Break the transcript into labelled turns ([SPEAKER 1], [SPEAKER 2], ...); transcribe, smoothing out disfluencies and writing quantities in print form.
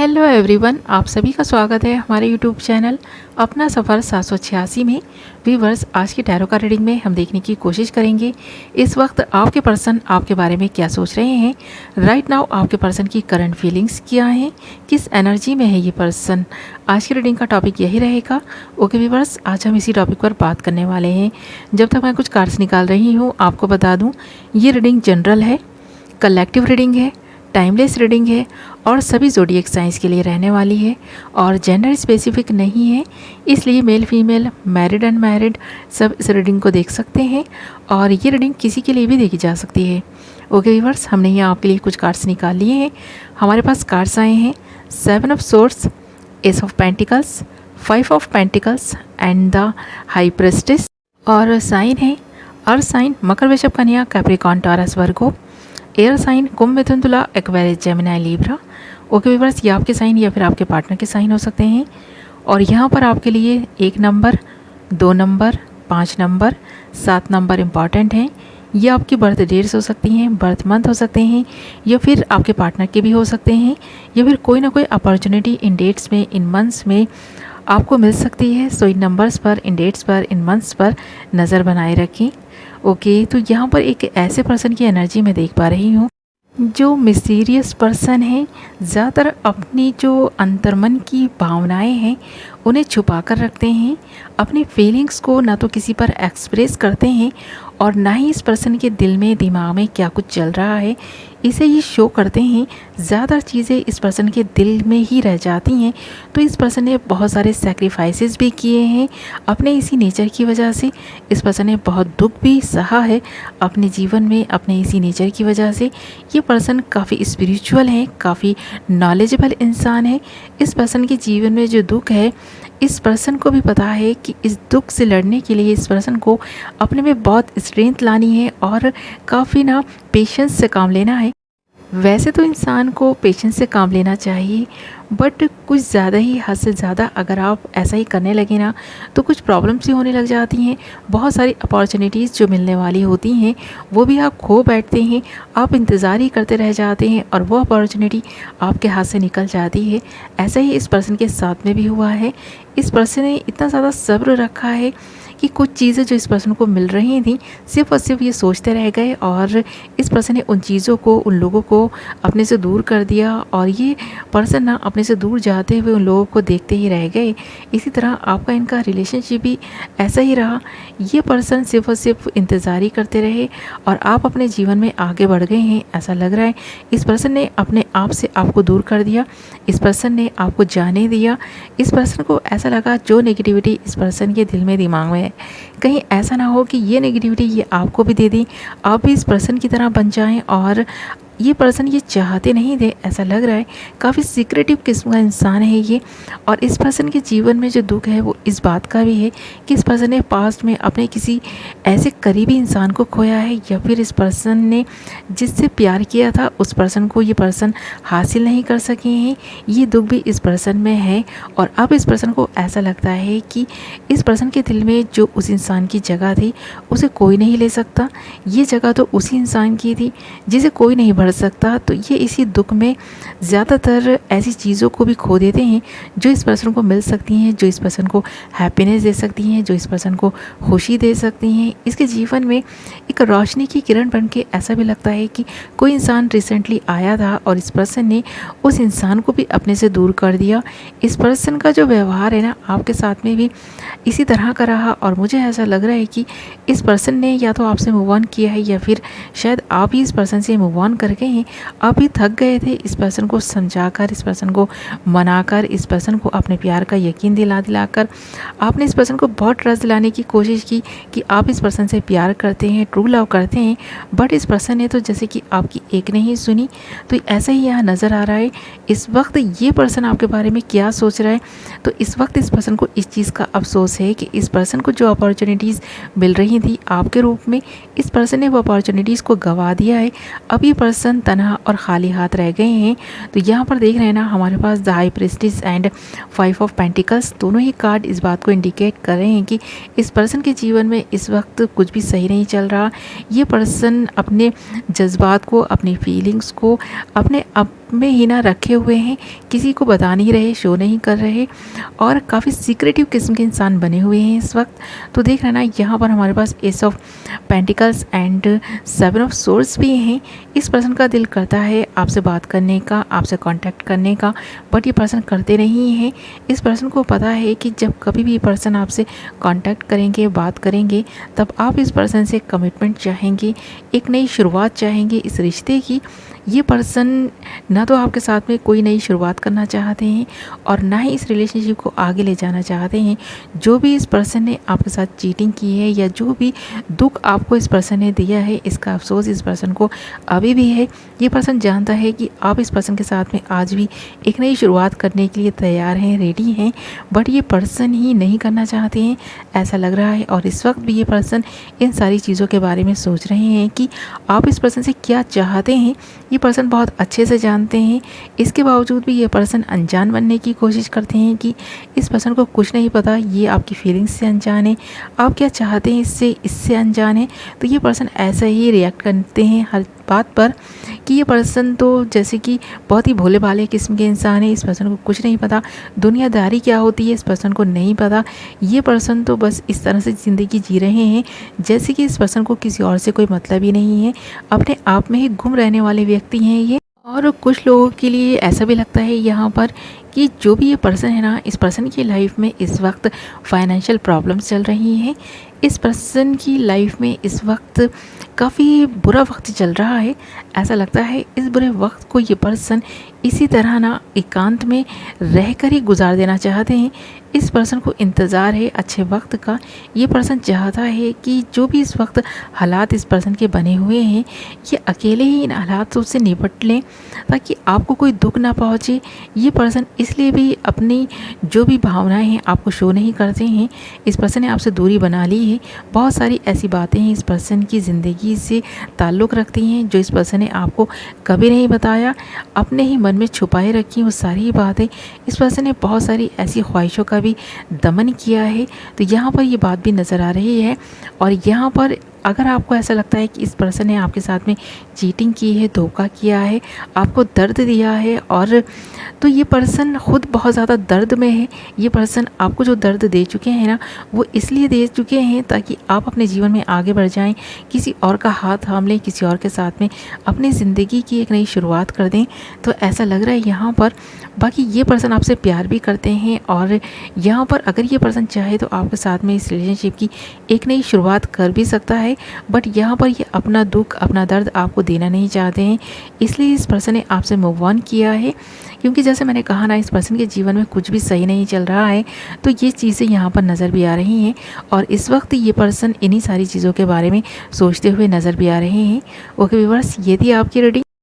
[SPEAKER 1] Hello everyone, आप सभी का स्वागत है हमारे यूट्यूब चैनल अपना सफ़र 786 में। व्यूवर्स, आज की टैरो का रीडिंग में हम देखने की कोशिश करेंगे इस वक्त आपके पर्सन आपके बारे में क्या सोच रहे हैं। राइट नाउ आपके पर्सन की करंट फीलिंग्स क्या हैं, किस एनर्जी में है ये पर्सन। आज की रीडिंग का टॉपिक यही रहेगा। ओके व्यूवर्स, आज हम इसी टॉपिक पर बात करने वाले हैं। जब तक मैं कुछ कार्ड्स निकाल रही हूँ, आपको बता दूँ ये रीडिंग जनरल है, कलेक्टिव रीडिंग है, टाइमलेस रीडिंग है और सभी ज़ोडिएक साइंस के लिए रहने वाली है और जेंडर स्पेसिफिक नहीं है, इसलिए मेल फीमेल मैरिड अनमैरिड सब इस रीडिंग को देख सकते हैं और ये रीडिंग किसी के लिए भी देखी जा सकती है। ओके व्यूअर्स, हमने यहाँ आपके लिए कुछ कार्ड्स निकाल लिए हैं। हमारे पास कार्ड्स आए हैं 7 of swords, ace of pentacles, 5 of pentacles and the high priestess. और साइन है अर्थ साइन मकर वृषभ कन्या Capricorn Taurus Virgo, air sign कुंभ मिथुन तुला Aquarius Gemini Libra. Okay viewers, ये आपके साइन या फिर आपके पार्टनर के साइन हो सकते हैं। और यहाँ पर आपके लिए 1 number, 2 number, 5 number, 7 number important हैं। ये आपकी बर्थ डेट्स हो सकती हैं, बर्थ मंथ हो सकते हैं या फिर आपके पार्टनर के भी हो सकते हैं या फिर कोई ना कोई अपॉर्चुनिटी इन डेट्स में, इन मंथ्स में आपको मिल सकती है। सो इन नंबर्स पर, इन डेट्स पर, इन मंथ्स पर नज़र बनाए रखें। ओके, तो यहाँ पर एक ऐसे पर्सन की एनर्जी मैं देख पा रही हूँ जो मिस्टीरियस पर्सन है। ज़्यादातर अपनी जो अंतर्मन की भावनाएं हैं उन्हें छुपा कर रखते हैं, अपनी फीलिंग्स को ना तो किसी पर एक्सप्रेस करते हैं और ना ही इस पर्सन के दिल में, दिमाग में क्या कुछ चल रहा है इसे ये शो करते हैं। ज़्यादातर चीज़ें इस पर्सन के दिल में ही रह जाती हैं। तो इस पर्सन ने बहुत सारे सैक्रिफाइसेस भी किए हैं अपने इसी नेचर की वजह से। इस पर्सन ने बहुत दुख भी सहा है अपने जीवन में अपने इसी नेचर की वजह से। ये पर्सन काफ़ी स्पिरिचुअल है, काफ़ी नॉलेजेबल इंसान है। इस पर्सन के जीवन में जो दुख है, इस पर्सन को भी पता है कि इस दुख से लड़ने के लिए इस पर्सन को अपने में बहुत स्ट्रेंथ लानी है और काफ़ी ना पेशेंस से काम लेना है। वैसे तो इंसान को पेशेंस से काम लेना चाहिए, बट कुछ ज़्यादा ही, हद से ज़्यादा अगर आप ऐसा ही करने लगे ना तो कुछ प्रॉब्लम्स ही होने लग जाती हैं। बहुत सारी अपॉर्चुनिटीज़ जो मिलने वाली होती हैं वो भी आप खो बैठते हैं, आप इंतज़ार ही करते रह जाते हैं और वो अपॉर्चुनिटी आपके हाथ से निकल जाती है। ऐसा ही इस पर्सन के साथ में भी हुआ है। इस पर्सन ने इतना ज़्यादा सब्र रखा है कि कुछ चीज़ें जो इस पर्सन को मिल रही थी सिर्फ और सिर्फ ये सोचते रह गए और इस पर्सन ने उन चीज़ों को, उन लोगों को अपने से दूर कर दिया और ये पर्सन ना अपने से दूर जाते हुए उन लोगों को देखते ही रह गए। इसी तरह आपका इनका रिलेशनशिप भी ऐसा ही रहा। ये पर्सन सिर्फ और सिर्फ इंतज़ार ही करते रहे और आप अपने जीवन में आगे बढ़ गए हैं ऐसा लग रहा है। इस पर्सन ने अपने आप से आपको दूर कर दिया, इस पर्सन ने आपको जाने दिया। इस पर्सन को ऐसा लगा जो नेगेटिविटी इस पर्सन के दिल में, दिमाग में है, कहीं ऐसा ना हो कि ये नेगेटिविटी ये आपको भी दे दी, आप भी इस पर्सन की तरह बन जाएं। और ये पर्सन ये चाहते नहीं थे, ऐसा लग रहा है। काफ़ी सीक्रेटिव किस्म का इंसान है ये। और इस पर्सन के जीवन में जो दुख है वो इस बात का भी है कि इस पर्सन ने पास्ट में अपने किसी ऐसे करीबी इंसान को खोया है या फिर इस पर्सन ने जिससे प्यार किया था उस पर्सन को ये पर्सन हासिल नहीं कर सके हैं। ये दुख भी इस पर्सन में है और अब इस पर्सन को ऐसा लगता है कि इस पर्सन के दिल में जो उस इंसान की जगह थी उसे कोई नहीं ले सकता। ये जगह तो उसी इंसान की थी जिसे कोई नहीं भर सकता। तो ये इसी दुख में ज़्यादातर ऐसी चीज़ों को भी खो देते हैं जो इस पर्सन को मिल सकती हैं, जो इस पर्सन को हैप्पीनेस दे सकती हैं, जो इस पर्सन को खुशी दे सकती हैं। इसके जीवन में एक रोशनी की किरण बन के ऐसा भी लगता है कि कोई इंसान रिसेंटली आया था और इस पर्सन ने उस इंसान को भी अपने से दूर कर दिया। इस पर्सन का जो व्यवहार है ना आपके साथ में भी इसी तरह का रहा और मुझे ऐसा लग रहा है कि इस पर्सन ने या तो आपसे मूव ऑन किया है या फिर शायद आप ही इस पर्सन से मूव ऑन कर गए हैं। आप ही थक गए थे इस पर्सन को समझाकर, इस पर्सन को मनाकर, इस पर्सन को अपने प्यार का यकीन दिलाकर आपने इस पर्सन को बहुत ट्रस्ट दिलाने की कोशिश की कि आप इस पर्सन से प्यार करते हैं, ट्रू लव करते हैं, बट इस पर्सन ने तो जैसे कि आपकी एक नहीं सुनी। तो ऐसा ही यहाँ नज़र आ रहा है। इस वक्त ये पर्सन आपके बारे में क्या सोच रहा है, तो इस वक्त इस पर्सन को इस चीज़ का अफसोस है कि इस पर्सन को जो अपॉर्चुनिटीज़ मिल रही थी आपके रूप में, इस पर्सन ने वो अपॉर्चुनिटीज़ को गंवा दिया है। अब ये पर्सन तनहा और खाली हाथ रह गए हैं। तो यहाँ पर देख रहे हैं ना हमारे पास the high priestess and 5 of pentacles, दोनों ही कार्ड इस बात को इंडिकेट कर रहे हैं कि इस पर्सन के जीवन में इस वक्त कुछ भी सही नहीं चल रहा। ये पर्सन अपने जज्बात को, अपनी फीलिंग्स को, अपने में ही ना रखे हुए हैं, किसी को बता नहीं रहे, शो नहीं कर रहे और काफ़ी सीक्रेटिव किस्म के इंसान बने हुए हैं इस वक्त। तो देख रहे ना यहाँ पर हमारे पास ace of pentacles and 7 of swords भी हैं। इस पर्सन का दिल करता है आपसे बात करने का, आपसे कांटेक्ट करने का, बट ये पर्सन करते नहीं हैं। इस पर्सन को पता है कि जब कभी भी ये पर्सन आपसे कांटेक्ट करेंगे, बात करेंगे, तब आप इस पर्सन से कमिटमेंट चाहेंगे, एक नई शुरुआत चाहेंगे इस रिश्ते की। ये पर्सन ना तो आपके साथ में कोई नई शुरुआत करना चाहते हैं और ना ही इस रिलेशनशिप को आगे ले जाना चाहते हैं। जो भी इस पर्सन ने आपके साथ चीटिंग की है या जो भी दुख आपको इस पर्सन ने दिया है, इसका अफसोस इस पर्सन को अभी भी है। ये पर्सन जानता है कि आप इस पर्सन के साथ में आज भी एक नई शुरुआत करने के लिए तैयार हैं, रेडी हैं, बट ये पर्सन ही नहीं करना चाहते हैं, ऐसा लग रहा है। और इस वक्त भी ये पर्सन इन सारी चीज़ों के बारे में सोच रहे हैं कि आप इस पर्सन से क्या चाहते हैं। ये पर्सन बहुत अच्छे से जानते हैं, इसके बावजूद भी ये पर्सन अनजान बनने की कोशिश करते हैं कि इस पर्सन को कुछ नहीं पता, ये आपकी फीलिंग्स से अनजान है, आप क्या चाहते हैं इससे अनजान है। तो ये पर्सन ऐसा ही रिएक्ट करते हैं हर बात पर कि ये पर्सन तो जैसे कि बहुत ही भोले भाले किस्म के इंसान है, इस पर्सन को कुछ नहीं पता, दुनियादारी क्या होती है इस पर्सन को नहीं पता। ये पर्सन तो बस इस तरह से ज़िंदगी जी रहे हैं जैसे कि इस पर्सन को किसी और से कोई मतलब ही नहीं है, अपने आप में ही गुम रहने वाले व्यक्ति हैं ये। और कुछ लोगों के लिए ऐसा भी लगता है यहाँ पर कि जो भी ये पर्सन है ना, इस पर्सन की लाइफ में इस वक्त फाइनेंशियल प्रॉब्लम्स चल रही हैं। इस पर्सन की लाइफ में इस वक्त काफ़ी बुरा वक्त चल रहा है। ऐसा लगता है इस बुरे वक्त को ये पर्सन इसी तरह ना एकांत में रहकर ही गुजार देना चाहते हैं। इस पर्सन को इंतज़ार है अच्छे वक्त का। ये पर्सन चाहता है कि जो भी इस वक्त हालात इस पर्सन के बने हुए हैं, ये अकेले ही इन हालातों से निपट लें ताकि आपको कोई दुख ना पहुँचे। ये पर्सन इसलिए भी अपनी जो भी भावनाएं हैं आपको शो नहीं करते हैं। इस पर्सन ने आपसे दूरी बना ली है। बहुत सारी ऐसी बातें हैं इस पर्सन की ज़िंदगी से ताल्लुक़ रखती हैं जो इस पर्सन ने आपको कभी नहीं बताया, अपने ही मन में छुपाए रखी वो सारी बातें। इस पर्सन ने बहुत सारी ऐसी ख्वाहिशों का भी दमन किया है। तो यहाँ पर ये बात भी नज़र आ रही है। और यहाँ पर अगर आपको ऐसा लगता है कि इस पर्सन ने आपके साथ में चीटिंग की है, धोखा किया है, आपको दर्द दिया है, और तो ये पर्सन खुद बहुत ज़्यादा दर्द में है। ये पर्सन आपको जो दर्द दे चुके हैं ना, वो इसलिए दे चुके हैं ताकि आप अपने जीवन में आगे बढ़ जाएं, किसी और का हाथ थाम लें, किसी और के साथ में अपनी ज़िंदगी की एक नई शुरुआत कर दें। तो ऐसा लग रहा है यहाँ पर। बाकी ये पर्सन आपसे प्यार भी करते हैं और यहाँ पर अगर ये पर्सन चाहे तो आपके साथ में इस रिलेशनशिप की एक नई शुरुआत कर भी सकता है। बट यहाँ पर ये अपना दुख, अपना दर्द आपको देना नहीं चाहते हैं, इसलिए इस पर्सन ने आपसे मूव ऑन किया है। क्योंकि जैसे मैंने कहा ना, इस पर्सन के जीवन में कुछ भी सही नहीं चल रहा है। तो ये चीज़ें यहाँ पर नज़र भी आ रही हैं और इस वक्त ये पर्सन इन्हीं सारी चीज़ों के बारे में सोचते हुए नज़र भी आ रहे हैं। ओके व्यूअर्स, ये थी आपकी रीडिंग।